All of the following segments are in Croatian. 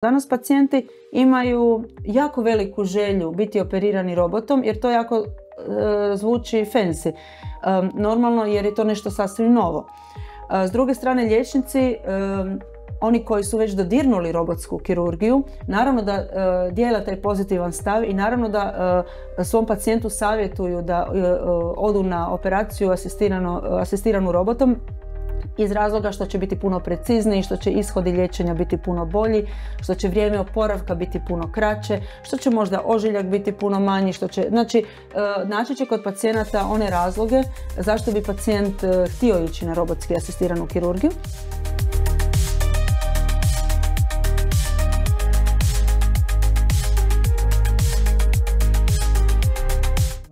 Danas pacijenti imaju jako veliku želju biti operirani robotom jer to jako zvuči fancy. Normalno jer je to nešto sasvim novo. S druge strane liječnici, oni koji su već dodirnuli robotsku kirurgiju, naravno da dijele taj pozitivan stav i naravno da svom pacijentu savjetuju da odu na operaciju asistiranu robotom, iz razloga što će biti puno precizniji, što će ishodi liječenja biti puno bolji, što će vrijeme oporavka biti puno kraće, što će možda ožiljak biti puno manji, znači naći će kod pacijenata one razloge zašto bi pacijent htio ići na robotski asistiranu kirurgiju.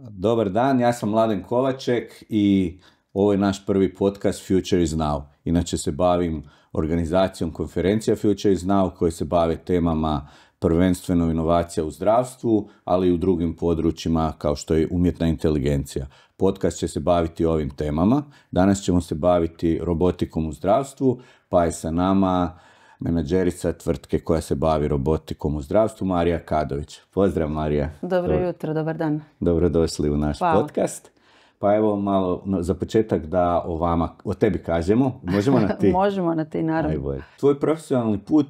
Dobar dan, ja sam Mladen Kovaček i ovo je naš prvi podcast Future is Now. Inače se bavim organizacijom konferencija Future is Now koje se bave temama prvenstveno inovacija u zdravstvu, ali i u drugim područjima kao što je umjetna inteligencija. Podcast će se baviti ovim temama. Danas ćemo se baviti robotikom u zdravstvu, pa je sa nama menadžerica tvrtke koja se bavi robotikom u zdravstvu, Marija Kadović. Pozdrav, Marija. Dobro jutro, dobar dan. Dobrodošli u naš podcast. Pa evo malo za početak da o tebi kažemo. Možemo na ti? Možemo na ti, naravno. Najbolje. Tvoj profesionalni put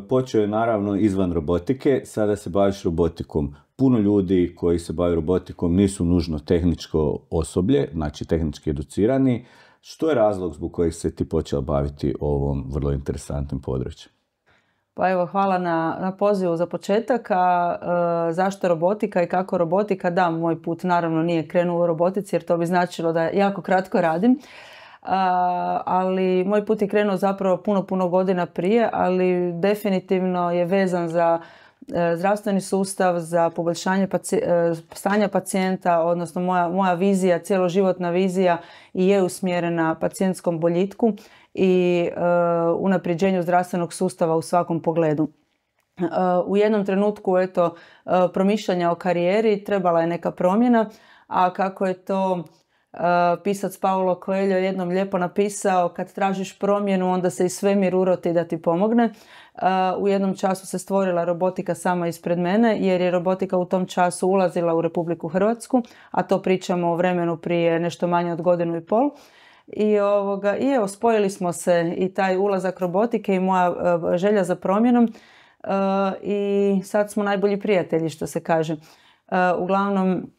počeo je naravno izvan robotike, sada se baviš robotikom. Puno ljudi koji se bave robotikom nisu nužno tehničko osoblje, znači tehnički educirani. Što je razlog zbog kojeg se ti počela baviti ovom vrlo interesantnim područjem? Pa evo, hvala na pozivu za početak. Zašto robotika i kako robotika? Da, moj put naravno nije krenuo u robotici jer to bi značilo da jako kratko radim. Ali moj put je krenuo zapravo puno godina prije, ali definitivno je vezan za zdravstveni sustav, za poboljšanje stanja pacijenta, odnosno moja vizija, cjeloživotna vizija i je usmjerena pacijentskom boljitku i unapređenju zdravstvenog sustava u svakom pogledu. U jednom trenutku promišljanja o karijeri trebala je neka promjena, a kako je to pisac Paulo Coelho jednom lijepo napisao, kad tražiš promjenu onda se i svemir uroti da ti pomogne. U jednom času se stvorila robotika sama ispred mene jer je robotika u tom času ulazila u Republiku Hrvatsku, a to pričamo o vremenu prije nešto manje od godinu i pol. I evo, spojili smo se i taj ulazak robotike i moja želja za promjenom i sad smo najbolji prijatelji, što se kaže. Uglavnom,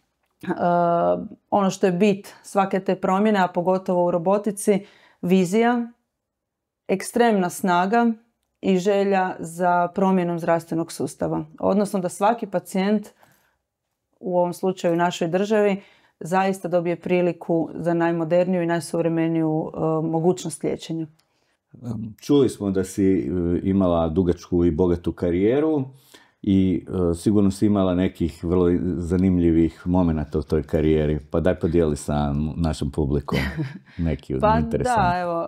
ono što je bit svake te promjene, a pogotovo u robotici, vizija, ekstremna snaga i želja za promjenom zdravstvenog sustava. Odnosno da svaki pacijent, u ovom slučaju našoj državi, zaista dobije priliku za najmoderniju i najsuvremeniju mogućnost liječenja. Čuli smo da si imala dugačku i bogatu karijeru i sigurno si imala nekih vrlo zanimljivih momenata u toj karijeri. Pa daj podijeli sa našom publikom neki interesantni. Pa da, evo,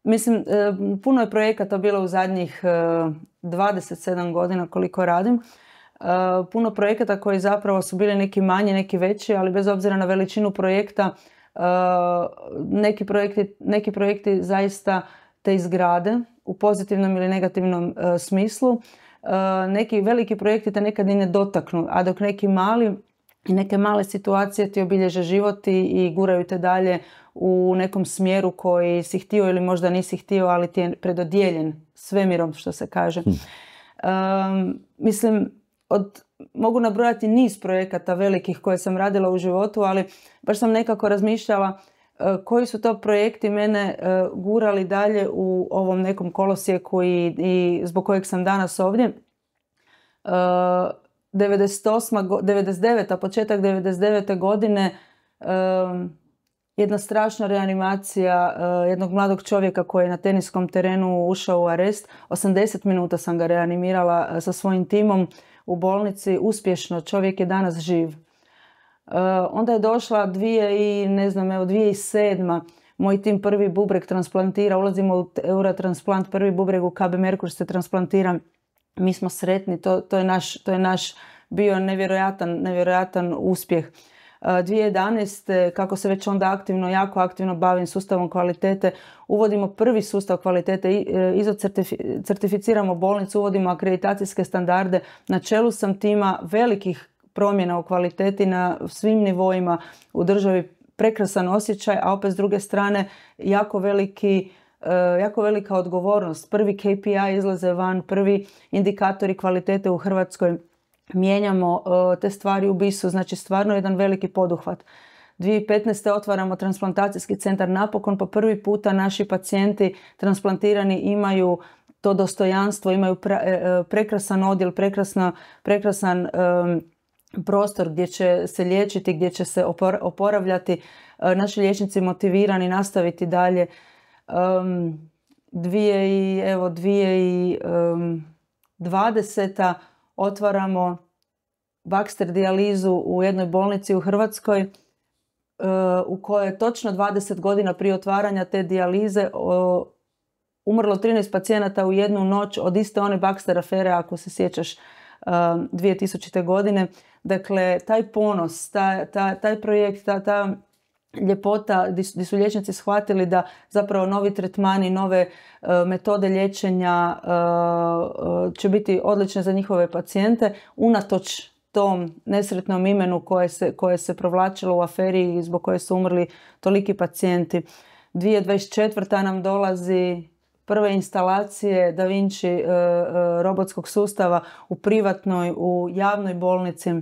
mislim, puno je projekata bilo u zadnjih 27 godina koliko radim. Puno projekata koji zapravo su bili neki manji, neki veći, ali bez obzira na veličinu projekta, neki projekti zaista te izgrade u pozitivnom ili negativnom smislu. Neki veliki projekti te nekad i ne dotaknu, a dok neki mali i neke male situacije ti obilježe život i guraju te dalje u nekom smjeru koji si htio ili možda nisi htio, ali ti je predodijeljen svemirom, što se kaže. Mislim, mogu nabrojati niz projekata velikih koje sam radila u životu, ali baš sam nekako razmišljala koji su to projekti mene gurali dalje u ovom nekom kolosijeku i zbog kojeg sam danas ovdje. 99. početak 99. godine jedna strašna reanimacija jednog mladog čovjeka koji je na teniskom terenu ušao u arest. 80 minuta sam ga reanimirala sa svojim timom u bolnici, uspješno, čovjek je danas živ. Onda je došla 2007. Moj tim prvi bubreg transplantira, ulazimo u Eurotransplant, prvi bubreg u KB Merkur se transplantira. Mi smo sretni, to je naš bio nevjerojatan uspjeh. 2011. kako se već onda jako aktivno bavim sustavom kvalitete, uvodimo prvi sustav kvalitete, certificiramo bolnicu, uvodimo akreditacijske standarde. Na čelu sam tima velikih promjena u kvaliteti na svim nivoima u državi, prekrasan osjećaj, a opet s druge strane jako velika odgovornost. Prvi KPI izlaze van, prvi indikatori kvalitete u Hrvatskoj. Mijenjamo te stvari u BIS-u, znači stvarno jedan veliki poduhvat. 2015. otvaramo transplantacijski centar. Napokon po prvi puta naši pacijenti transplantirani imaju to dostojanstvo, imaju prekrasan odjel, prekrasan prostor gdje će se liječiti, gdje će se oporavljati. Naši liječnici motivirani nastaviti dalje. 2020. otvaramo Baxter dijalizu u jednoj bolnici u Hrvatskoj u kojoj je točno 20 godina prije otvaranja te dijalize umrlo 13 pacijenata u jednu noć od iste one Baxter afere, ako se sjećaš, 2000. godine. Dakle, taj ponos, taj projekt, ta ljepota gdje su liječnici shvatili da zapravo novi tretmani, nove metode liječenja će biti odlične za njihove pacijente, unatoč tom nesretnom imenu koje se provlačilo u aferi i zbog koje su umrli toliki pacijenti. 2024. nam dolazi prve instalacije Da Vinci robotskog sustava u privatnoj, u javnoj bolnici.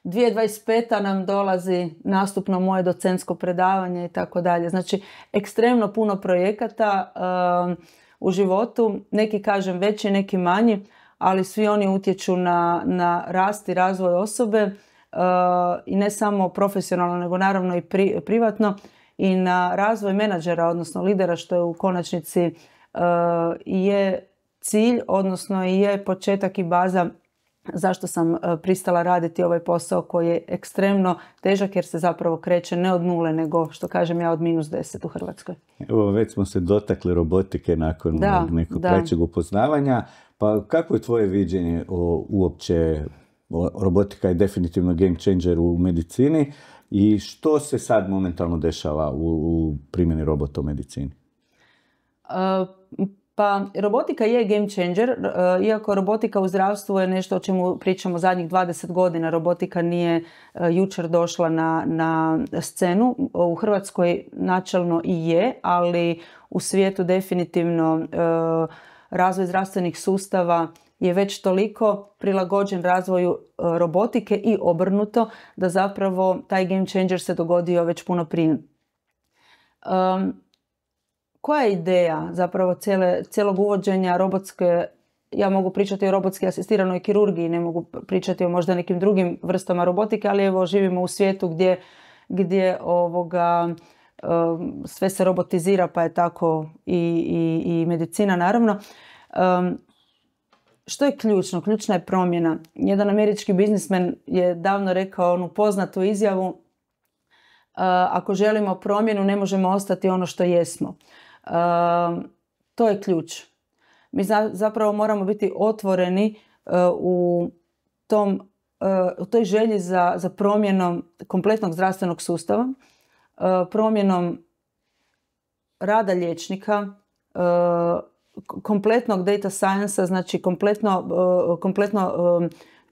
2025. nam dolazi nastupno moje docentsko predavanje i tako dalje. Znači, ekstremno puno projekata u životu. Neki, kažem, veći, neki manji, ali svi oni utječu na rast i razvoj osobe i ne samo profesionalno, nego naravno i privatno, i na razvoj menadžera, odnosno lidera, što je u konačnici je cilj, odnosno i je početak i baza zašto sam pristala raditi ovaj posao koji je ekstremno težak, jer se zapravo kreće ne od nule, nego, što kažem ja, od -10 u Hrvatskoj. Evo, već smo se dotakli robotike nakon nekog kraćeg upoznavanja. Pa kako je tvoje viđenje uopće, robotika je definitivno game changer u medicini, i što se sad momentalno dešava u primjeni robota u medicini? Pa robotika je game changer, iako robotika u zdravstvu je nešto o čemu pričamo zadnjih 20 godina. Robotika nije jučer došla na scenu. U Hrvatskoj načelno i je, ali u svijetu definitivno razvoj zdravstvenih sustava je već toliko prilagođen razvoju robotike i obrnuto, da zapravo taj game changer se dogodio već puno prije. Koja je ideja zapravo cijelog uvođenja robotske, ja mogu pričati o robotski asistiranoj kirurgiji, ne mogu pričati o možda nekim drugim vrstama robotike, ali evo, živimo u svijetu gdje sve se robotizira, pa je tako i medicina, naravno. Što je ključno? Ključna je promjena. Jedan američki biznismen je davno rekao onu poznatu izjavu: ako želimo promjenu, ne možemo ostati ono što jesmo. To je ključ. Mi zapravo moramo biti otvoreni u toj želji za promjenom kompletnog zdravstvenog sustava, promjenom rada liječnika, kompletnog data science, znači kompletno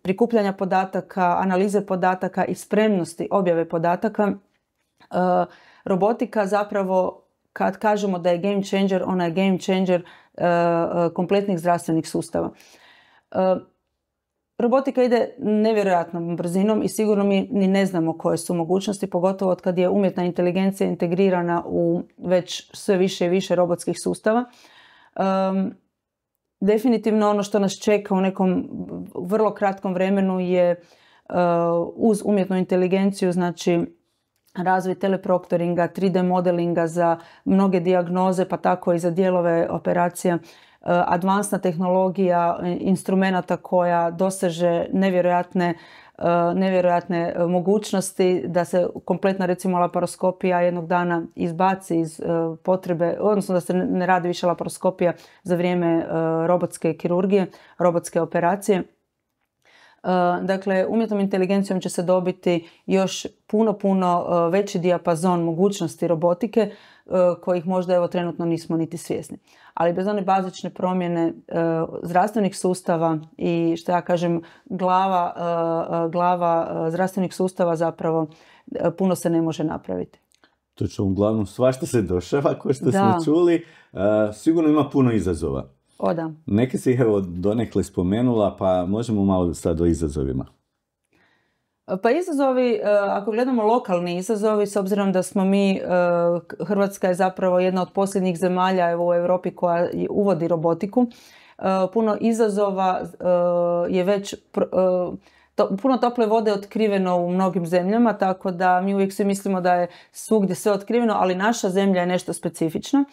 prikupljanja podataka, analize podataka i spremnosti objave podataka. Robotika zapravo, kad kažemo da je game changer, ona je game changer kompletnih zdravstvenih sustava. Robotika ide nevjerojatnom brzinom i sigurno mi ni ne znamo koje su mogućnosti, pogotovo od kad je umjetna inteligencija integrirana u već sve više i više robotskih sustava. Definitivno ono što nas čeka u nekom vrlo kratkom vremenu je uz umjetnu inteligenciju, znači razvoj teleproktoringa, 3D modelinga za mnoge dijagnoze, pa tako i za dijelove operacija, advansna tehnologija instrumenata koja doseže nevjerojatne mogućnosti da se kompletna, recimo, laparoskopija jednog dana izbaci iz potrebe, odnosno da se ne radi više laparoskopija za vrijeme robotske kirurgije, robotske operacije. Dakle, umjetnom inteligencijom će se dobiti još puno veći dijapazon mogućnosti robotike kojih možda evo trenutno nismo niti svjesni. Ali bez one bazične promjene zdravstvenih sustava i što ja kažem glava zdravstvenih sustava zapravo puno se ne može napraviti. Točno, uglavnom svašta se dešava, kao što smo čuli. Sigurno ima puno izazova. O da. Neke si evo donekle spomenula, pa možemo malo sad o izazovima. Pa izazovi, ako gledamo lokalni izazovi, s obzirom da smo mi, Hrvatska je zapravo jedna od posljednjih zemalja u Europi koja uvodi robotiku, puno izazova je već, puno tople vode je otkriveno u mnogim zemljama, tako da mi uvijek svi mislimo da je svugdje sve otkriveno, ali naša zemlja je nešto specifična.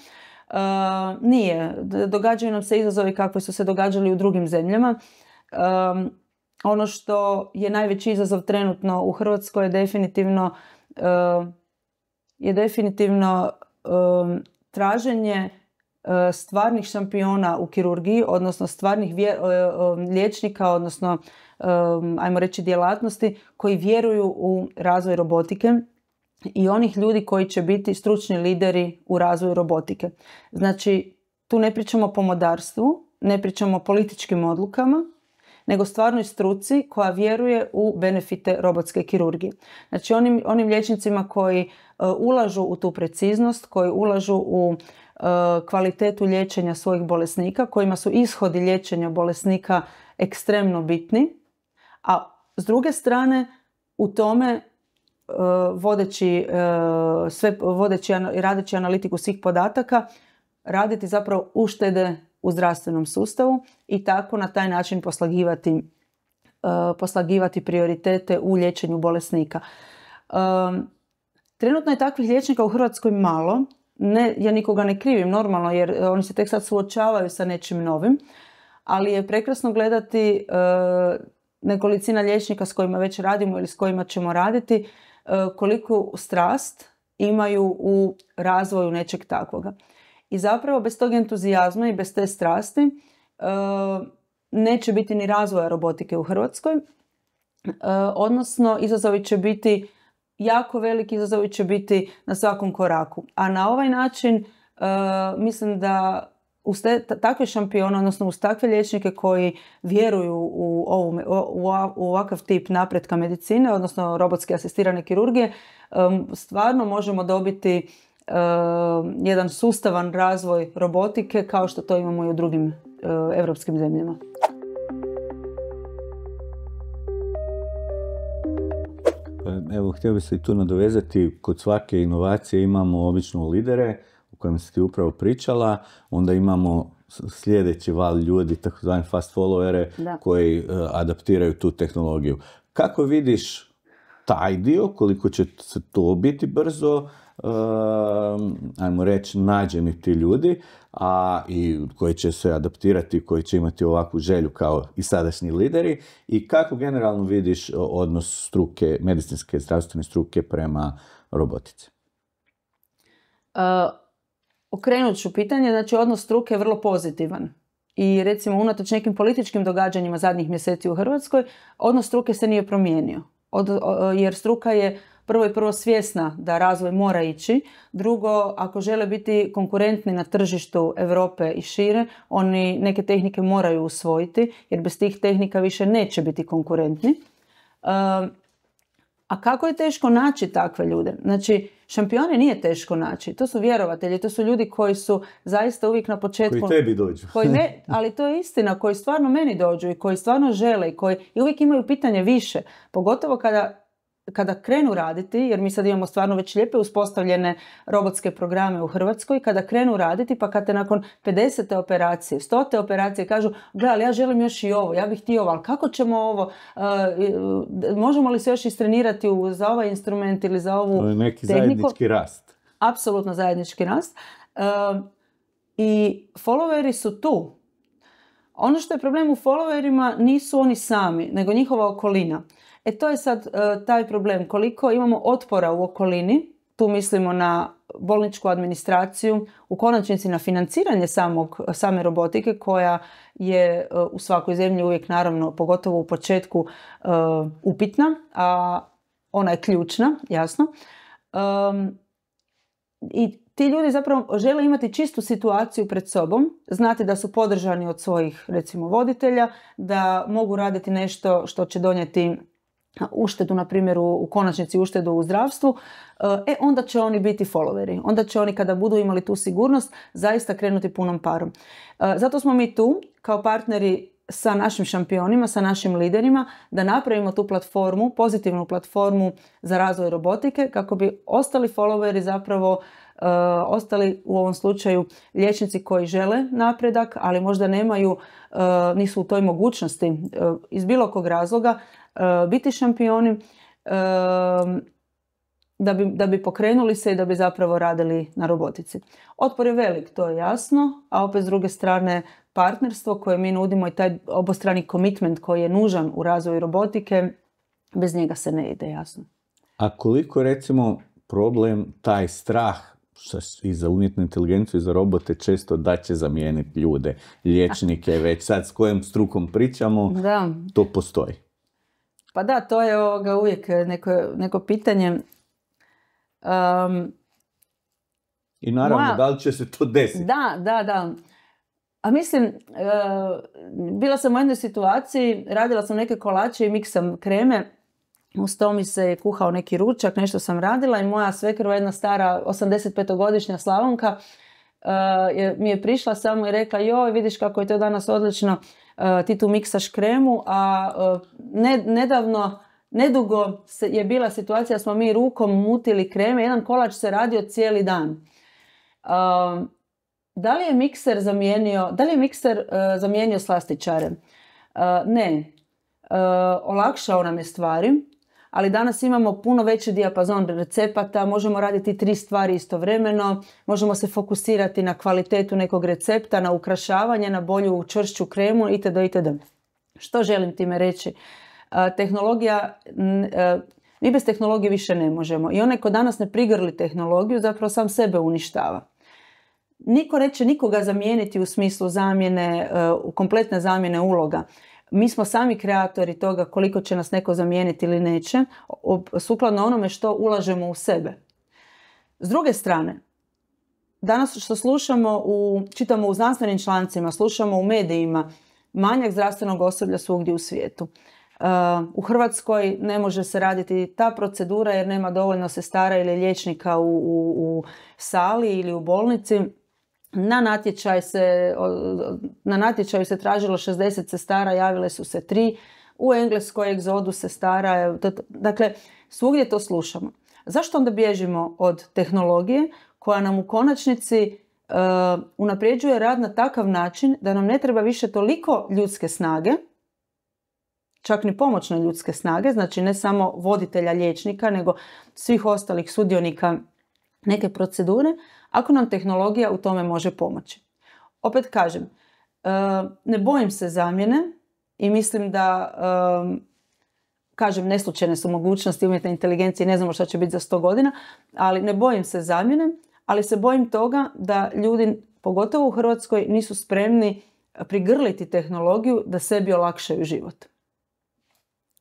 Nije. Događaju nam se izazovi kakvi su se događali u drugim zemljama. Ono što je najveći izazov trenutno u Hrvatskoj je definitivno traženje stvarnih šampiona u kirurgiji, odnosno stvarnih liječnika, odnosno ajmo reći djelatnosti koji vjeruju u razvoj robotike i onih ljudi koji će biti stručni lideri u razvoju robotike. Znači, tu ne pričamo o pomodarstvu, ne pričamo o političkim odlukama, nego stvarnoj struci koja vjeruje u benefite robotske kirurgije. Znači, onim liječnicima koji ulažu u tu preciznost, koji ulažu u kvalitetu liječenja svojih bolesnika, kojima su ishodi liječenja bolesnika ekstremno bitni, a s druge strane u tome radeći analitiku svih podataka, raditi zapravo uštede u zdravstvenom sustavu i tako na taj način poslagivati prioritete u liječenju bolesnika. Trenutno je takvih liječnika u Hrvatskoj malo. Ja nikoga ne krivim, normalno, jer oni se tek sad suočavaju sa nečim novim, ali je prekrasno gledati nekolicina liječnika s kojima već radimo ili s kojima ćemo raditi, koliku strast imaju u razvoju nečeg takvoga. I zapravo bez tog entuzijazma i bez te strasti neće biti ni razvoja robotike u Hrvatskoj, odnosno izazovi će biti jako veliki, izazovi će biti na svakom koraku. A na ovaj način mislim da uz takve šampione, odnosno uz takve liječnike koji vjeruju u ovakav tip napretka medicine, odnosno robotske asistirane kirurgije, stvarno možemo dobiti jedan sustavan razvoj robotike kao što to imamo i u drugim europskim zemljama. Evo, htio bih se i tu nadovezati, kod svake inovacije imamo obično lidere, o kojem si ti upravo pričala, onda imamo sljedeći val ljudi, takozvani fast followere, koji adaptiraju tu tehnologiju. Kako vidiš taj dio, koliko će se to biti brzo, ajmo reći, nađeni ti ljudi, a i koji će se adaptirati, koji će imati ovakvu želju kao i sadašnji lideri, i kako generalno vidiš odnos struke, medicinske zdravstvene struke prema robotici? Okrenut ću pitanje, znači odnos struke je vrlo pozitivan. I recimo unatoč nekim političkim događanjima zadnjih mjeseci u Hrvatskoj, odnos struke se nije promijenio. Jer struka je prvo svjesna da razvoj mora ići. Drugo, ako žele biti konkurentni na tržištu Europe i šire, oni neke tehnike moraju usvojiti, jer bez tih tehnika više neće biti konkurentni. A kako je teško naći takve ljude? Znači, šampione nije teško naći. To su vjerovatelji, to su ljudi koji su zaista uvijek na početku... Koji tebi dođu. Ali to je istina, koji stvarno meni dođu i koji stvarno žele i koji uvijek imaju pitanje više. Pogotovo kada krenu raditi, jer mi sad imamo stvarno već lijepe uspostavljene robotske programe u Hrvatskoj, kada krenu raditi, pa kad te nakon 50. operacije, 100. operacije kažu, gle, ali ja želim još i ovo, ja bih htio ovo, ali kako ćemo ovo, možemo li se još istrenirati za ovaj instrument ili za ovu tehniku? To je neki zajednički rast. Apsolutno zajednički rast. I followeri su tu. Ono što je problem u followerima nisu oni sami, nego njihova okolina. To je sad taj problem. Koliko imamo otpora u okolini tu mislimo na bolničku administraciju, u konačnici na financiranje same robotike koja je u svakoj zemlji uvijek naravno, pogotovo u početku, upitna, a ona je ključna, jasno. I ti ljudi zapravo žele imati čistu situaciju pred sobom, znati da su podržani od svojih, recimo, voditelja, da mogu raditi nešto što će donijeti uštedu, na primjer u konačnici uštedu u zdravstvu, onda će oni biti followeri. Onda će oni, kada budu imali tu sigurnost, zaista krenuti punom parom. Zato smo mi tu kao partneri sa našim šampionima, sa našim liderima, da napravimo tu platformu, pozitivnu platformu za razvoj robotike, kako bi ostali followeri zapravo ostali u ovom slučaju liječnici koji žele napredak, ali možda nemaju, nisu u toj mogućnosti iz bilo kog razloga biti šampioni, da bi pokrenuli se i da bi zapravo radili na robotici. Otpor je velik, to je jasno, a opet s druge strane partnerstvo koje mi nudimo i taj obostrani commitment koji je nužan u razvoju robotike, bez njega se ne ide, jasno. A koliko, recimo, problem taj strah i za umjetnu inteligenciju i za robote često da će zamijeniti ljude, liječnike, već sad s kojom strukom pričamo, da, to postoji? Pa da, to je uvijek neko pitanje. I naravno, da li će se to desiti? Da. A mislim, bila sam u jednoj situaciji, radila sam neke kolače i miksam kreme, uz to mi se je kuhao neki ručak, nešto sam radila i moja svekrva, jedna stara 85-godišnja Slavonka, mi je prišla samo i rekla: joj, vidiš kako je to danas odlično, ti tu miksaš kremu, a nedugo je bila situacija, smo mi rukom mutili kreme, jedan kolač se radio cijeli dan. Da li je mikser zamijenio slastičare? Ne. Olakšao nam je stvari, ali danas imamo puno veći dijapazon recepata, možemo raditi 3 stvari istovremeno, možemo se fokusirati na kvalitetu nekog recepta, na ukrašavanje, na bolju, čvršću kremu itd. Što želim time reći? Mi bez tehnologije više ne možemo. I onaj ko danas ne prigrli tehnologiju, zapravo sam sebe uništava. Niko neće nikoga zamijeniti u smislu kompletne zamjene uloga. Mi smo sami kreatori toga koliko će nas neko zamijeniti ili neće, sukladno onome što ulažemo u sebe. S druge strane, danas što čitamo u znanstvenim člancima, slušamo u medijima, manjak zdravstvenog osoblja svugdje u svijetu. U Hrvatskoj ne može se raditi ta procedura jer nema dovoljno sestara ili liječnika u sali ili u bolnici. Na natječaju se tražilo 60 sestara, javile su se 3. U Engleskoj egzodu sestara. Dakle, svugdje to slušamo. Zašto onda bježimo od tehnologije koja nam u konačnici unapređuje rad na takav način da nam ne treba više toliko ljudske snage, čak ni pomoćne ljudske snage, znači ne samo voditelja liječnika, nego svih ostalih sudionika neke procedure, ako nam tehnologija u tome može pomoći. Opet kažem, ne bojim se zamjene i mislim da, neslučajne su mogućnosti umjetne inteligencije, ne znamo šta će biti za 100 godina, ali ne bojim se zamjene, ali se bojim toga da ljudi, pogotovo u Hrvatskoj, nisu spremni prigrliti tehnologiju da sebi olakšaju život.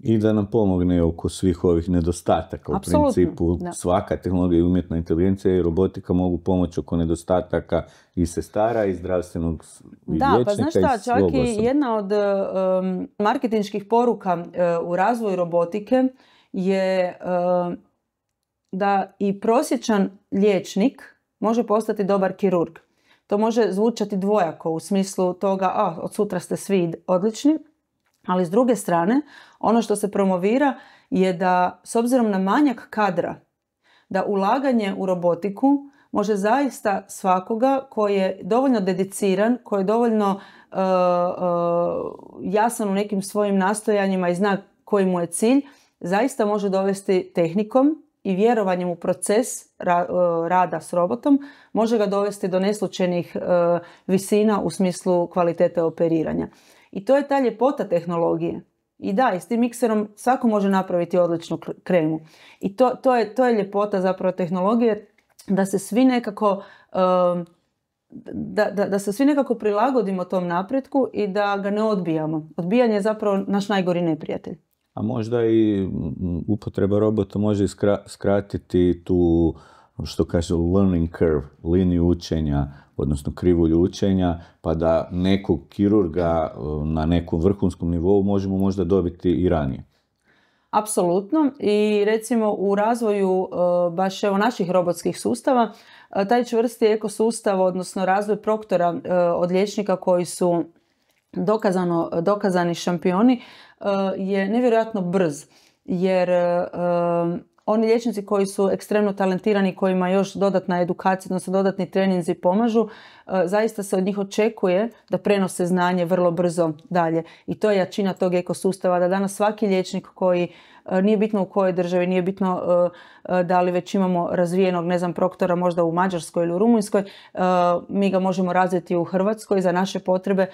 I da nam pomogne oko svih ovih nedostataka. Apsolutno, u principu da. Svaka tehnologija i umjetna inteligencija i robotika mogu pomoći oko nedostataka i sestara i zdravstvenog liječnika. Da, pa znaš šta, čak i jedna od marketinških poruka u razvoju robotike je da i prosječan liječnik može postati dobar kirurg. To može zvučati dvojako u smislu toga, od sutra ste svi odlični, ali s druge strane, ono što se promovira je da, s obzirom na manjak kadra, da ulaganje u robotiku može zaista svakoga koji je dovoljno dediciran, koji je dovoljno jasan u nekim svojim nastojanjima i zna koji mu je cilj, zaista može dovesti tehnikom i vjerovanjem u proces rada s robotom, može ga dovesti do neslučajnih visina u smislu kvalitete operiranja. I to je ta ljepota tehnologije. I da, i s tim mikserom svako može napraviti odličnu kremu. I to je ljepota zapravo tehnologije, da se svi nekako da se svi nekako prilagodimo tom napretku i da ga ne odbijamo. Odbijanje je zapravo naš najgori neprijatelj. A možda i upotreba robota može skratiti tu, što kaže, learning curve, liniju učenja, odnosno krivulju učenja, pa da nekog kirurga na nekom vrhunskom nivou možemo možda dobiti i ranije. Apsolutno. I recimo u razvoju baš evo naših robotskih sustava, taj čvrsti ekosustav, odnosno razvoj proktora od liječnika koji su dokazani šampioni, je nevjerojatno brz. Jer oni liječnici koji su ekstremno talentirani, kojima još dodatna edukacija, odnosno dodatni treninzi pomažu, zaista se od njih očekuje da prenose znanje vrlo brzo dalje. I to je jačina tog ekosustava, da danas svaki liječnik koji, nije bitno u kojoj državi, nije bitno da li već imamo razvijenog, ne znam, proktora možda u Mađarskoj ili u Rumunjskoj, mi ga možemo razviti u Hrvatskoj za naše potrebe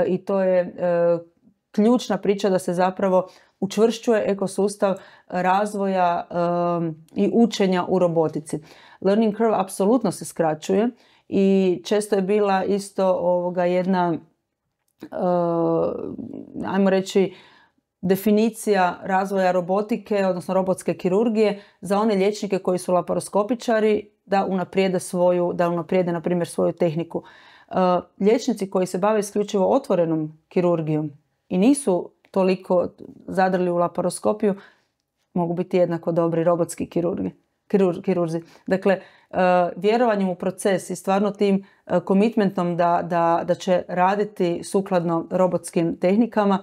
i to je ključna priča da se zapravo učvršćuje ekosustav razvoja i učenja u robotici. Learning curve apsolutno se skraćuje i često je bila isto jedna, ajmo reći, definicija razvoja robotike, odnosno robotske kirurgije za one liječnike koji su laparoskopičari da unaprijede na primjer svoju tehniku. Liječnici koji se bave isključivo otvorenom kirurgijom i nisu toliko zadrli u laparoskopiju, mogu biti jednako dobri robotski kirurzi. Dakle, vjerovanjem u proces i stvarno tim komitmentom da će raditi sukladno robotskim tehnikama,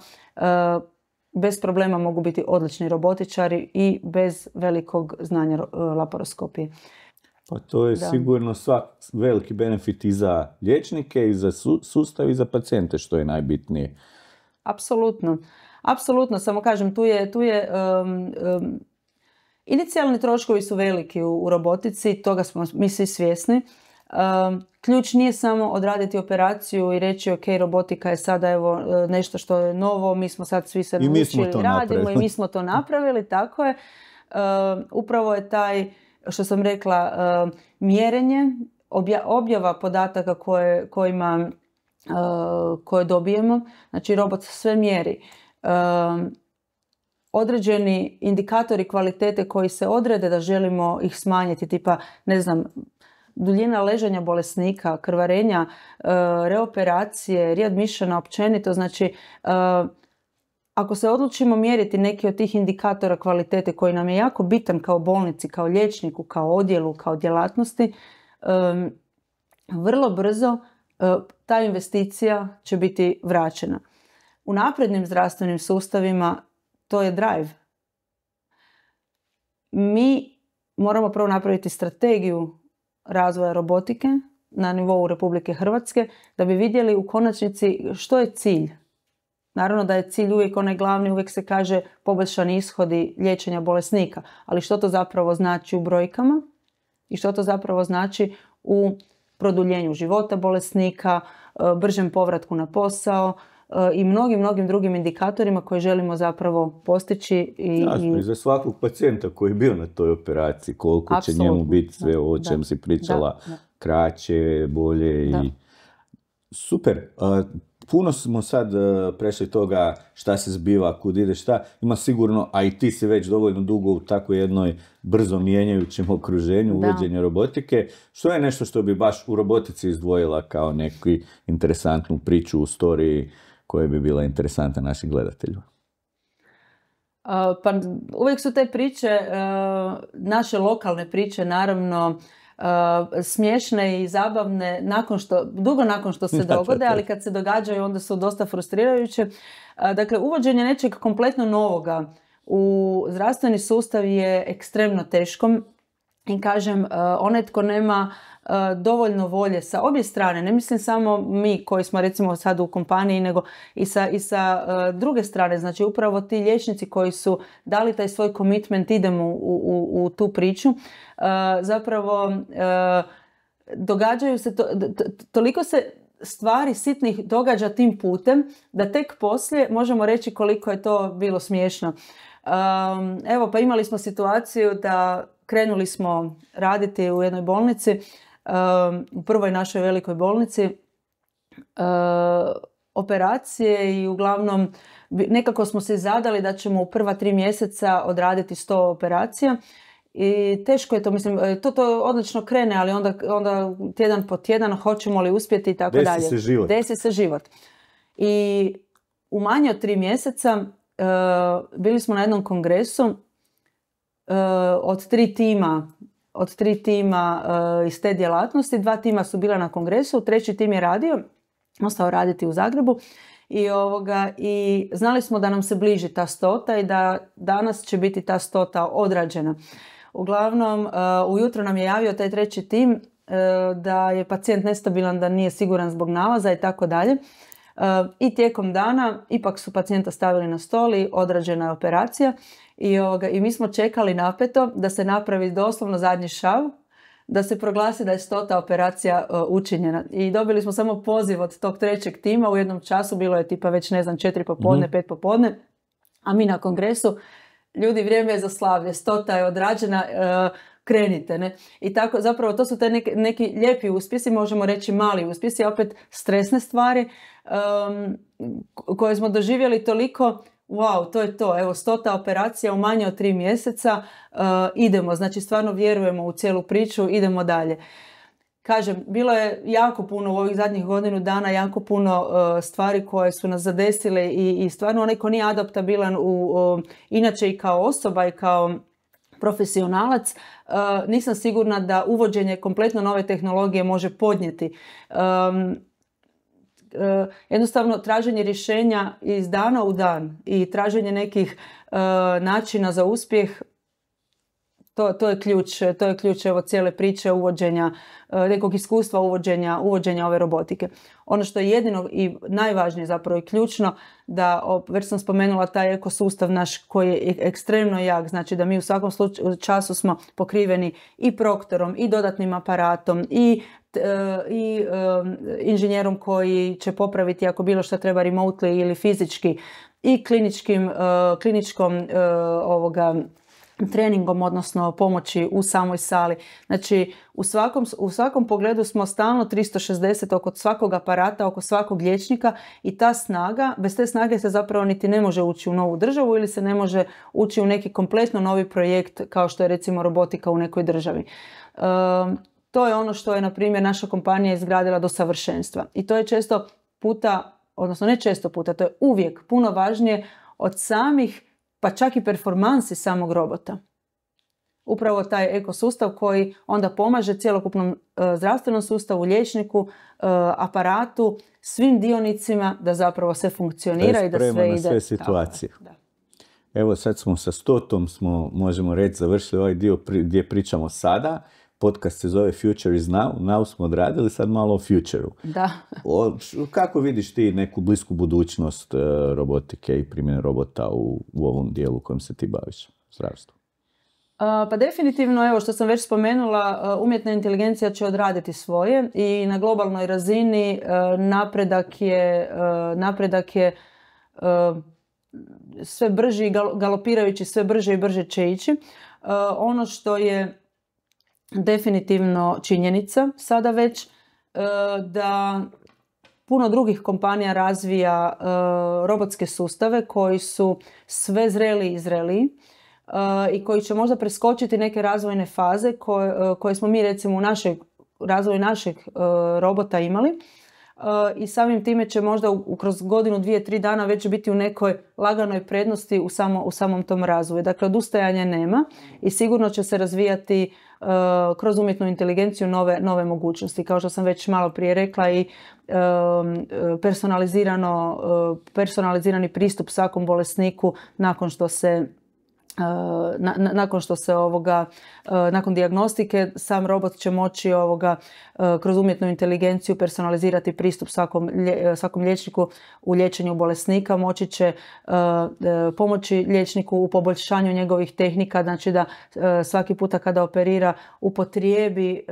bez problema mogu biti odlični robotičari i bez velikog znanja laparoskopije. Pa to je sigurno veliki benefit i za liječnike, i za sustav, i za pacijente, što je najbitnije. Apsolutno, samo kažem, tu je inicijalni troškovi su veliki u robotici, toga smo mi svi svjesni. Ključ nije samo odraditi operaciju i reći ok, robotika je sada evo nešto što je novo, mi smo sad svi se naučili, radimo i mi smo to napravili, tako je. Upravo je taj, što sam rekla, mjerenje, objava podataka koje dobijemo, znači robot sve mjeri. Određeni indikatori kvalitete koji se odrede da želimo ih smanjiti, tipa, ne znam, duljina ležanja bolesnika, krvarenja, reoperacije, readmissiona općenito, znači ako se odlučimo mjeriti neki od tih indikatora kvalitete koji nam je jako bitan kao bolnici, kao liječniku, kao odjelu, kao djelatnosti, vrlo brzo ta investicija će biti vraćena. U naprednim zdravstvenim sustavima to je drive. Mi moramo prvo napraviti strategiju razvoja robotike na nivou Republike Hrvatske da bi vidjeli u konačnici što je cilj. Naravno da je cilj uvijek onaj glavni, uvijek se kaže poboljšani ishodi liječenja bolesnika, ali što to zapravo znači u brojkama i što to zapravo znači u produljenju života bolesnika, bržem povratku na posao i mnogim drugim indikatorima koje želimo zapravo postići. Jasno, i za svakog pacijenta koji je bio na toj operaciji, koliko će njemu biti sve o čem si pričala, kraće, bolje i super. Puno smo sad prešli toga šta se zbiva, kud ide šta. Ima sigurno, a i ti si već dovoljno dugo u takvoj jednoj brzo mijenjajućem okruženju uvođenja robotike. Što je nešto što bi baš u robotici izdvojila kao neku interesantnu priču u storiji koja bi bila interesantna našim gledateljima? Pa uvijek su te priče, naše lokalne priče, naravno, smiješne i zabavne dugo nakon što se dogode, ali kad se događaju onda su dosta frustrirajuće. Dakle, uvođenje nečeg kompletno novoga u zdravstveni sustav je ekstremno teško i kažem, onaj tko nema dovoljno volje sa obje strane, ne mislim samo mi koji smo recimo sad u kompaniji, nego i sa druge strane, znači upravo ti liječnici koji su dali taj svoj commitment, idemo u tu priču, zapravo događaju se, toliko se stvari sitnih događa tim putem da tek poslije možemo reći koliko je to bilo smiješno. Evo, pa imali smo situaciju da krenuli smo raditi u jednoj bolnici, u prvoj našoj velikoj bolnici, operacije i uglavnom nekako smo se zadali da ćemo u prva 3 mjeseca odraditi 100 operacija. I teško je to, mislim, to odlično krene, ali onda tjedan po tjedan hoćemo li uspjeti i tako dalje. Desi se život. I u manje od 3 mjeseca bili smo na jednom kongresu od 3 tima iz te djelatnosti. 2 tima su bila na kongresu, 3. tim je ostao raditi u Zagrebu. I znali smo da nam se bliži ta 100 i da danas će biti ta 100 odrađena. Uglavnom, ujutro nam je javio taj 3. tim da je pacijent nestabilan, da nije siguran zbog nalaza i tako dalje. I tijekom dana ipak su pacijenta stavili na stol i odrađena je operacija. I mi smo čekali napeto da se napravi doslovno zadnji šav, da se proglasi da je 100 operacija učinjena. I dobili smo samo poziv od tog 3. tima. U jednom času bilo je tipa već 4 popodne, 5 popodne. A mi na kongresu, ljudi, vrijeme je za slavlje, 100 je odrađena, krenite. Ne? I tako, zapravo, to su te neki lijepi uspjesi, možemo reći mali uspjesi, opet stresne stvari koje smo doživjeli toliko. Wow, to je to. Evo, 100 operacija u manje od 3 mjeseca. Idemo, znači stvarno vjerujemo u cijelu priču, idemo dalje. Kažem, bilo je jako puno u ovih zadnjih godinu dana, jako puno stvari koje su nas zadesile i stvarno onaj ko nije adaptabilan inače i kao osoba i kao profesionalac, nisam sigurna da uvođenje kompletno nove tehnologije može podnijeti. Jednostavno traženje rješenja iz dana u dan i traženje nekih načina za uspjeh, to je ključ evo cijele priče uvođenja, nekog iskustva uvođenja ove robotike. Ono što je jedino i najvažnije zapravo i ključno, da već sam spomenula taj ekosustav naš koji je ekstremno jak, znači da mi u svakom času smo pokriveni i proktorom i dodatnim aparatom i inženjerom koji će popraviti ako bilo što treba remotely ili fizički i kliničkom treningom, odnosno pomoći u samoj sali. Znači, u svakom pogledu smo stalno 360 oko svakog aparata, oko svakog liječnika i ta snaga, bez te snage se zapravo niti ne može ući u novu državu ili se ne može ući u neki kompletno novi projekt kao što je recimo robotika u nekoj državi. To je ono što je, na primjer, naša kompanija izgradila do savršenstva. I to je često puta, odnosno ne često puta, to je uvijek puno važnije od samih, pa čak i performansi samog robota. Upravo taj ekosustav koji onda pomaže cjelokupnom zdravstvenom sustavu, liječniku, aparatu, svim dionicima da zapravo sve funkcionira i da sve ide. Sve situacije. Da. Evo sad smo sa 100 možemo reći, završili ovaj dio gdje pričamo sada. Podcast se zove Future is Now. Now smo odradili, sad malo o future-u. Da. Kako vidiš ti neku blisku budućnost robotike i primjene robota u ovom dijelu u kojem se ti baviš, zdravstvu? Pa definitivno, evo što sam već spomenula, umjetna inteligencija će odraditi svoje i na globalnoj razini napredak je sve brži, galopirajući, sve brže i brže će ići. Ono što je definitivno činjenica sada već da puno drugih kompanija razvija robotske sustave koji su sve zreliji i zreliji i koji će možda preskočiti neke razvojne faze koje smo mi recimo u razvoju našeg robota imali. I samim time će možda kroz godinu, 2, 3 dana već biti u nekoj laganoj prednosti u samom tom razvoju. Dakle, odustajanja nema i sigurno će se razvijati kroz umjetnu inteligenciju nove mogućnosti. Kao što sam već malo prije rekla, i personalizirani pristup svakom bolesniku nakon što se nakon što se nakon dijagnostike sam robot će moći kroz umjetnu inteligenciju personalizirati pristup svakom liječniku u liječenju bolesnika, moći će pomoći liječniku u poboljšanju njegovih tehnika, znači da svaki puta kada operira upotrijebi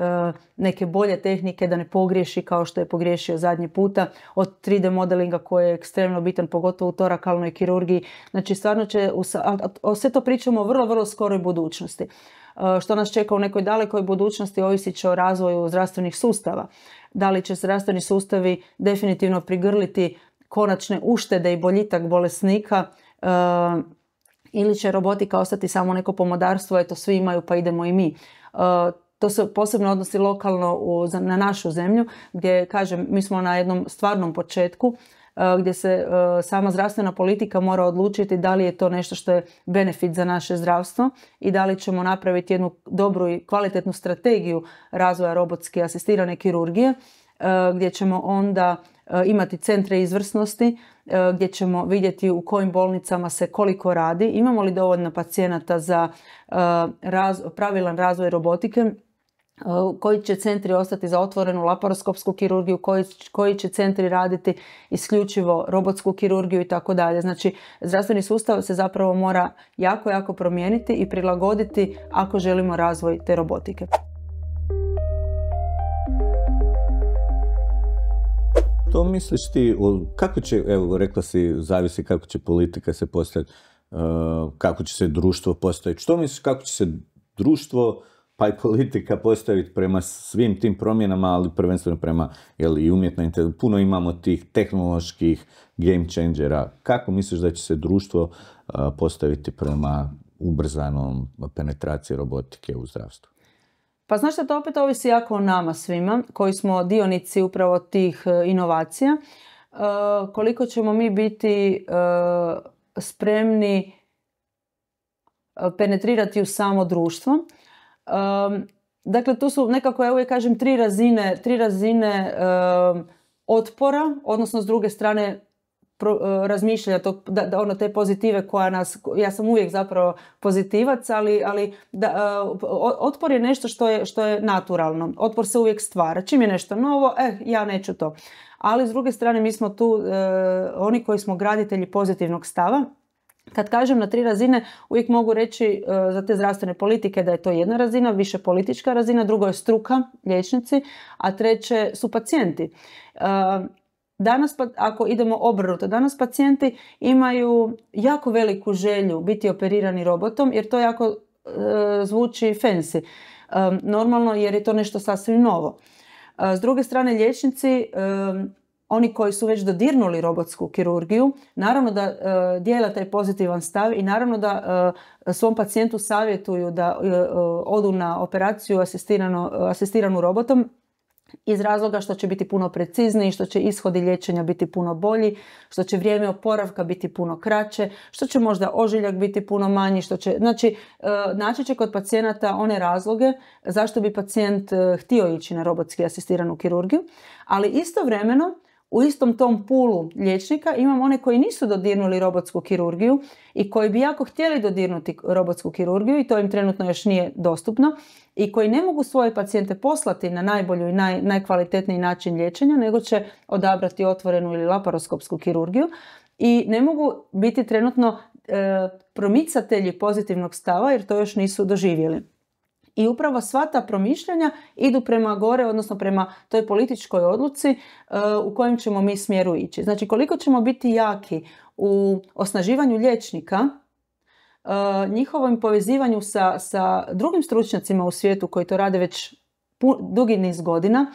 neke bolje tehnike, da ne pogriješi kao što je pogriješio zadnji puta, od 3D modelinga koji je ekstremno bitan, pogotovo u torakalnoj kirurgiji. Znači stvarno će, sve to pričamo o vrlo, vrlo skoroj budućnosti. Što nas čeka u nekoj dalekoj budućnosti ovisit će o razvoju zdravstvenih sustava. Da li će zdravstveni sustavi definitivno prigrliti konačne uštede i boljitak bolesnika ili će robotika ostati samo neko pomodarstvo, eto svi imaju pa idemo i mi. To se posebno odnosi lokalno na našu zemlju, gdje, kažem, mi smo na jednom stvarnom početku, gdje se sama zdravstvena politika mora odlučiti da li je to nešto što je benefit za naše zdravstvo i da li ćemo napraviti jednu dobru i kvalitetnu strategiju razvoja robotski asistirane kirurgije, gdje ćemo onda imati centre izvrsnosti, gdje ćemo vidjeti u kojim bolnicama se koliko radi, imamo li dovoljno pacijenata za pravilan razvoj robotike, koji će centri ostati za otvorenu laparoskopsku kirurgiju, koji će centri raditi isključivo robotsku kirurgiju i tako dalje. Znači, zdravstveni sustav se zapravo mora jako, jako promijeniti i prilagoditi ako želimo razvoj te robotike. To misliš ti, kako će, evo rekla si, zavisi kako će politika se postaviti, kako će se društvo postaviti. Što misliš kako će se društvo pa i politika postaviti prema svim tim promjenama, ali prvenstveno prema i umjetnoj inteligenciji? Puno imamo tih tehnoloških game changera. Kako misliš da će se društvo postaviti prema ubrzanom penetraciji robotike u zdravstvu? Pa znaš što, to opet ovisi jako o nama svima koji smo dionici upravo tih inovacija. Koliko ćemo mi biti spremni penetrirati u samo društvo. Dakle, tu su nekako, ja uvijek kažem, tri razine otpora, odnosno s druge strane razmišljanja te pozitive koja nas, ja sam uvijek zapravo pozitivac, ali otpor je nešto što je naturalno. Otpor se uvijek stvara. Čim je nešto novo, ja neću to. Ali s druge strane mi smo tu oni koji smo graditelji pozitivnog stava. Kad kažem na 3 razine, uvijek mogu reći za te zdravstvene politike da je to jedna razina, više politička razina, drugo je struka, liječnici, a treće su pacijenti. Danas, ako idemo obrnuto, danas pacijenti imaju jako veliku želju biti operirani robotom, jer to jako zvuči fancy. Normalno, jer je to nešto sasvim novo. S druge strane, liječnici, oni koji su već dodirnuli robotsku kirurgiju, naravno da dijele taj pozitivan stav i naravno da svom pacijentu savjetuju da odu na operaciju asistiranu robotom, iz razloga što će biti puno precizniji, što će ishodi liječenja biti puno bolji, što će vrijeme oporavka biti puno kraće, što će možda ožiljak biti puno manji, znači naći će kod pacijenata one razloge zašto bi pacijent htio ići na robotski asistiranu kirurgiju, ali istovremeno u istom tom pulu liječnika imam one koji nisu dodirnuli robotsku kirurgiju i koji bi jako htjeli dodirnuti robotsku kirurgiju i to im trenutno još nije dostupno i koji ne mogu svoje pacijente poslati na najbolju i najkvalitetniji način liječenja, nego će odabrati otvorenu ili laparoskopsku kirurgiju i ne mogu biti trenutno promicatelji pozitivnog stava jer to još nisu doživjeli. I upravo sva ta promišljanja idu prema gore, odnosno prema toj političkoj odluci u kojem ćemo mi smjeru ići. Znači, koliko ćemo biti jaki u osnaživanju liječnika, njihovom povezivanju sa drugim stručnjacima u svijetu koji to rade već dugi niz godina,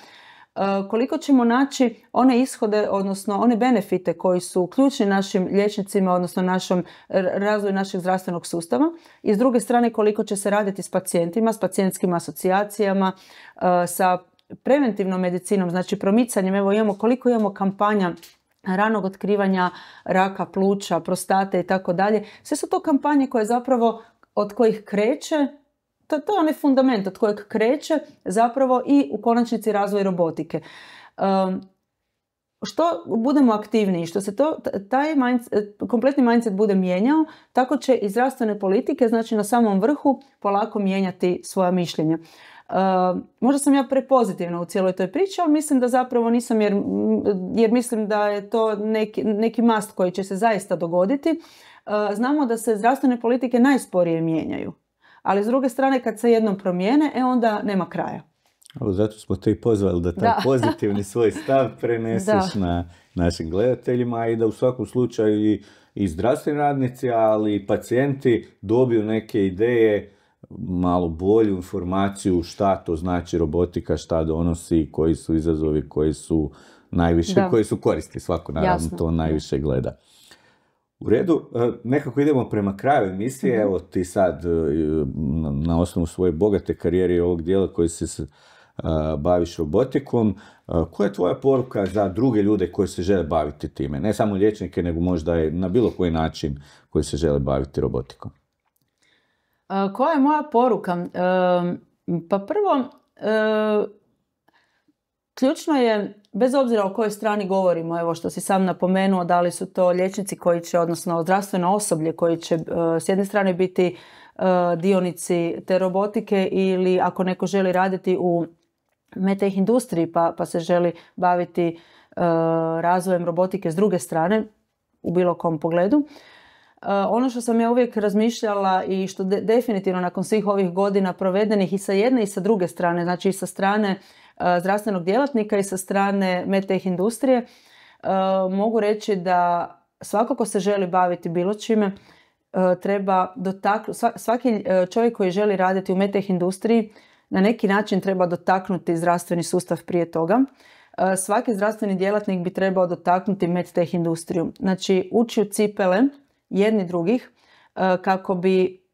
koliko ćemo naći one ishode, odnosno one benefite koji su ključni našim liječnicima, odnosno razvoju našeg zdravstvenog sustava i s druge strane koliko će se raditi s pacijentima, s pacijentskim asocijacijama, sa preventivnom medicinom, znači promicanjem, koliko imamo kampanja ranog otkrivanja raka pluća, prostate i tako dalje. Sve su to kampanje koje zapravo od kojih kreće, to je onaj fundament od kojeg kreće zapravo i u konačnici razvoj robotike. što budemo aktivniji, što se taj kompletni mindset bude mijenjao, tako će i zdravstvene politike, znači na samom vrhu, polako mijenjati svoja mišljenja. Možda sam ja prepozitivna u cijeloj toj priči, ali mislim da zapravo nisam, jer mislim da je to neki must koji će se zaista dogoditi. Znamo da se zdravstvene politike najsporije mijenjaju, ali s druge strane kad se jednom promijene, onda nema kraja. Zato smo te i pozvali da taj pozitivni svoj stav preneseš na našim gledateljima i da u svakom slučaju i zdravstveni radnici, ali i pacijenti dobiju neke ideje, malo bolju informaciju šta to znači robotika, šta donosi, koji su izazovi, koji su najviše, koji su koristi. Svako naravno to najviše gleda. U redu, nekako idemo prema kraju emisije. Evo ti sad na osnovu svoje bogate karijere i ovog dijela koji se baviš robotikom. Koja je tvoja poruka za druge ljude koji se žele baviti time? Ne samo liječnike, nego možda i na bilo koji način koji se žele baviti robotikom. Koja je moja poruka? Pa prvo, ključno je, bez obzira o kojoj strani govorimo, evo što si sam napomenuo, da li su to liječnici koji će, odnosno zdravstveno osoblje koji će s jedne strane biti dionici te robotike, ili ako neko želi raditi u medtech industriji pa se želi baviti razvojem robotike s druge strane u bilo kom pogledu. Ono što sam ja uvijek razmišljala i što definitivno nakon svih ovih godina provedenih i sa jedne i sa druge strane, znači i sa strane zdravstvenog djelatnika i sa strane medtech industrije, mogu reći da svako ko se želi baviti bilo čime treba svaki čovjek koji želi raditi u medtech industriji na neki način treba dotaknuti zdravstveni sustav prije toga. Svaki zdravstveni djelatnik bi trebao dotaknuti medtech industriju. Znači ući u cipele jedni drugih kako bi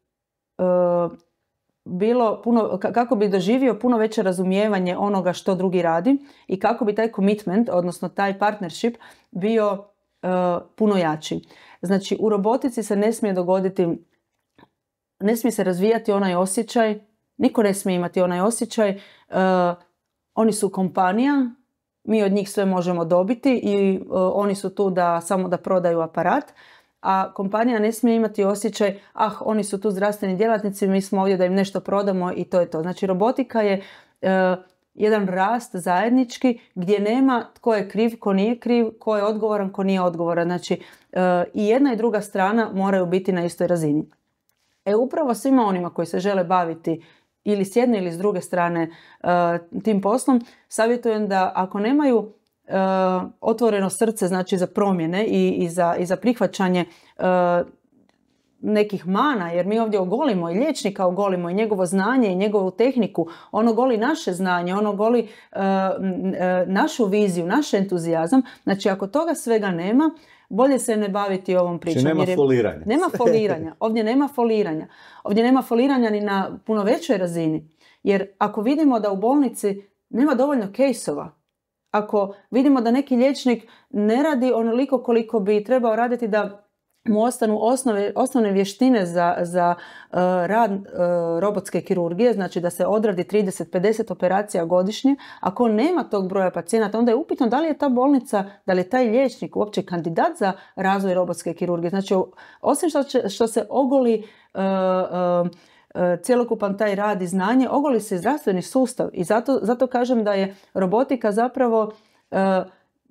kako bi doživio puno veće razumijevanje onoga što drugi radi i kako bi taj commitment, odnosno taj partnership bio puno jači. Znači u robotici se ne smije dogoditi, ne smije se razvijati onaj osjećaj, niko ne smije imati onaj osjećaj, oni su kompanija, mi od njih sve možemo dobiti i oni su tu samo da prodaju aparat, a kompanija ne smije imati osjećaj, oni su tu zdravstveni djelatnici, mi smo ovdje da im nešto prodamo i to je to. Znači robotika je jedan rast zajednički gdje nema tko je kriv, ko nije kriv, ko je odgovoran, ko nije odgovoran. Znači i jedna i druga strana moraju biti na istoj razini. Upravo svima onima koji se žele baviti ili s jedne ili s druge strane tim poslom, savjetujem da ako nemaju otvoreno srce, znači za promjene i za prihvaćanje nekih mana, jer mi ovdje ogolimo i liječnika, ogolimo i njegovo znanje i njegovu tehniku, ono goli naše znanje, ono goli našu viziju, naš entuzijazam. Znači ako toga svega nema, bolje se ne baviti ovom pričom. Znači nema foliranja. Nema foliranja. Ovdje nema foliranja. Ovdje nema foliranja ni na puno većoj razini. Jer ako vidimo da u bolnici nema dovoljno kejsova, ako vidimo da neki liječnik ne radi onoliko koliko bi trebao raditi da mu ostanu osnovne vještine za rad robotske kirurgije, znači da se odradi 30-50 operacija godišnje, ako nema tog broja pacijenata, onda je upitno da li je ta bolnica, da li je taj liječnik uopće kandidat za razvoj robotske kirurgije. Znači, osim što se ogoli cjelokupan taj rad i znanje, ogoli se zdravstveni sustav i zato kažem da je robotika zapravo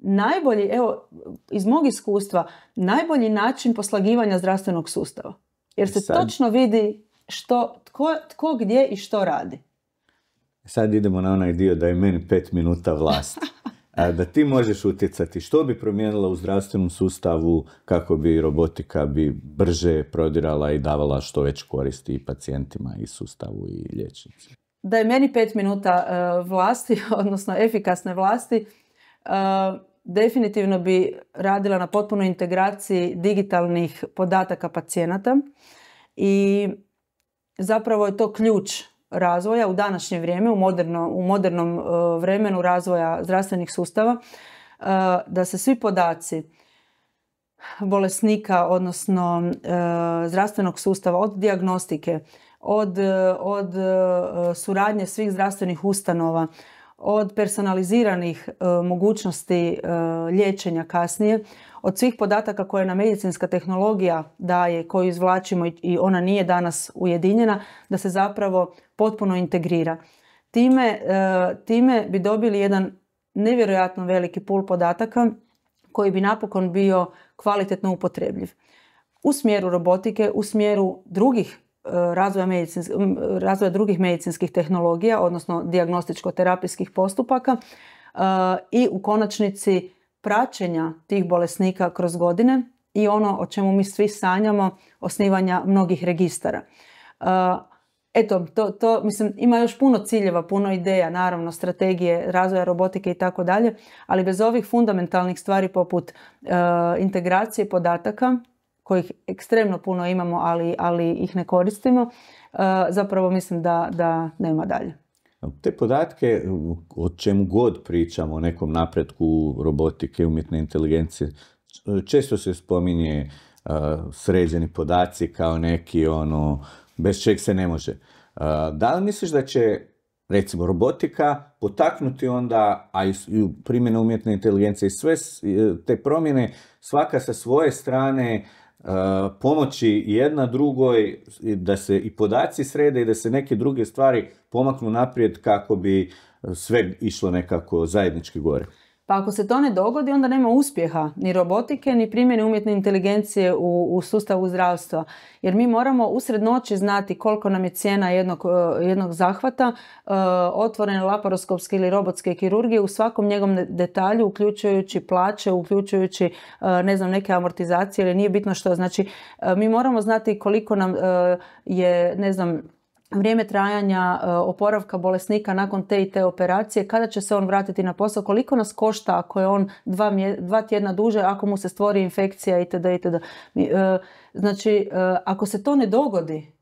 najbolji, evo, iz mog iskustva, najbolji način poslagivanja zdravstvenog sustava. Jer se točno vidi tko gdje i što radi. Sad idemo na onaj dio da je meni 5 minuta vlast. Da ti možeš utjecati, što bi promijenila u zdravstvenom sustavu kako bi robotika brže prodirala i davala što već koristi i pacijentima i sustavu i liječnicima. Da je meni 5 minuta vlasti, odnosno efikasne vlasti, definitivno bi radila na potpunoj integraciji digitalnih podataka pacijenata i zapravo je to ključ razvoja u današnje vrijeme, u modernom vremenu razvoja zdravstvenih sustava, da se svi podaci bolesnika, odnosno zdravstvenog sustava, od dijagnostike, od suradnje svih zdravstvenih ustanova, od personaliziranih mogućnosti liječenja kasnije, od svih podataka koje nam medicinska tehnologija daje, koju izvlačimo i ona nije danas ujedinjena, da se zapravo potpuno integrira. Time bi dobili jedan nevjerojatno veliki pul podataka koji bi napokon bio kvalitetno upotrebljiv. U smjeru robotike, u smjeru razvoja drugih medicinskih tehnologija, odnosno dijagnostičko-terapijskih postupaka i u konačnici praćenja tih bolesnika kroz godine i ono o čemu mi svi sanjamo, osnivanja mnogih registara. Eto, mislim, ima još puno ciljeva, puno ideja, naravno, strategije razvoja robotike i tako dalje, ali bez ovih fundamentalnih stvari poput integracije podataka, kojih ekstremno puno imamo, ali ih ne koristimo, zapravo mislim da nema dalje. Te podatke, o čemu god pričamo, o nekom napretku robotike, umjetne inteligencije, često se spominje sređeni podaci kao neki bez čeg se ne može. Da li misliš da će, recimo, robotika potaknuti onda, a i primjena umjetne inteligencije i sve te promjene, svaka sa svoje strane, pomoći jedna drugoj, da se i podaci srede i da se neke druge stvari pomaknu naprijed kako bi sve išlo nekako zajednički gore? Pa ako se to ne dogodi, onda nema uspjeha ni robotike, ni primjene umjetne inteligencije u sustavu zdravstva. Jer mi moramo usred noći znati koliko nam je cijena jednog zahvata, otvorene laparoskopske ili robotske kirurgije u svakom njegovom detalju, uključujući plaće, uključujući neke amortizacije ili nije bitno što. Znači, mi moramo znati koliko nam je, vrijeme trajanja oporavka bolesnika nakon te i te operacije, kada će se on vratiti na posao, koliko nas košta ako je on 2 tjedna duže, ako mu se stvori infekcija itd. Znači, ako se to ne dogodi,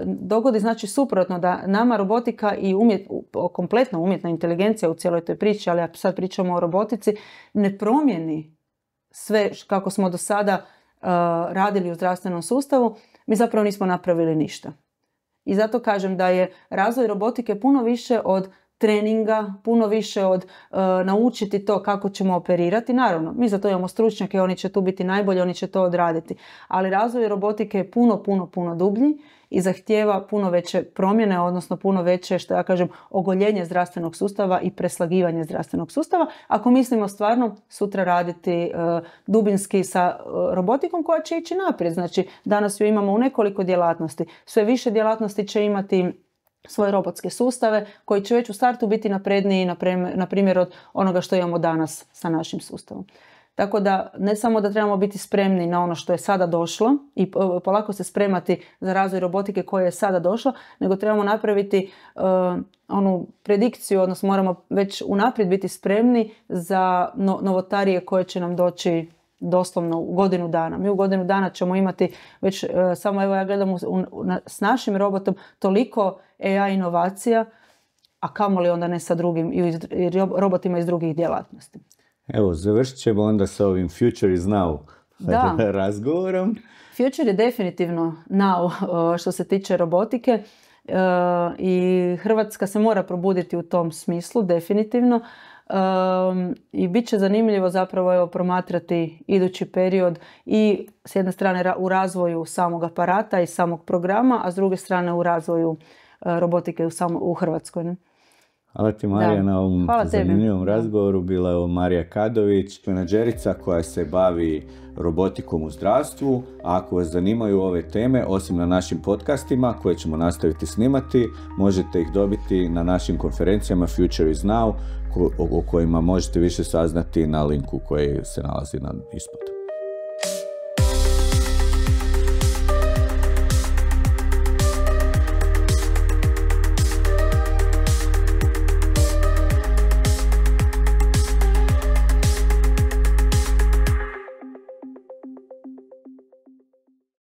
dogodi znači suprotno, da nama robotika i kompletno umjetna inteligencija u cijeloj toj priči, ali ako sad pričamo o robotici, ne promijeni sve kako smo do sada radili u zdravstvenom sustavu, mi zapravo nismo napravili ništa. I zato kažem da je razvoj robotike puno više od treninga, puno više od naučiti to kako ćemo operirati. Naravno, mi za to imamo stručnjake, oni će tu biti najbolji, oni će to odraditi. Ali razvoj robotike je puno dublji i zahtijeva puno veće promjene, odnosno puno veće, ogoljenje zdravstvenog sustava i preslagivanje zdravstvenog sustava. Ako mislimo stvarno sutra raditi dubinski sa robotikom koja će ići naprijed. Znači, danas ju imamo u nekoliko djelatnosti. Sve više djelatnosti će imati svoje robotske sustave koji će već u startu biti napredniji, na primjer, od onoga što imamo danas sa našim sustavom. Tako da ne samo da trebamo biti spremni na ono što je sada došlo i polako se spremati za razvoj robotike koja je sada došla, nego trebamo napraviti onu predikciju, odnosno moramo već unaprijed biti spremni za novotarije koje će nam doći doslovno u godinu dana. Mi u godinu dana ćemo imati već, samo evo ja gledam s našim robotom, toliko AI inovacija, a kamoli onda ne sa drugim i robotima iz drugih djelatnosti. Evo, završit ćemo onda sa ovim Future is now razgovorom. Future je definitivno now što se tiče robotike i Hrvatska se mora probuditi u tom smislu, definitivno. I bit će zanimljivo zapravo promatrati idući period i s jedne strane u razvoju samog aparata i samog programa, a s druge strane u razvoju robotike u Hrvatskoj. Ne? Hvala ti, Marija, na ovom zanimljivom razgovoru. Bila je ovo Marija Kadović, menadžerica koja se bavi robotikom u zdravstvu. A ako vas zanimaju ove teme, osim na našim podcastima koje ćemo nastaviti snimati, možete ih dobiti na našim konferencijama Future is Now, o kojima možete više saznati na linku koji se nalazi ispod.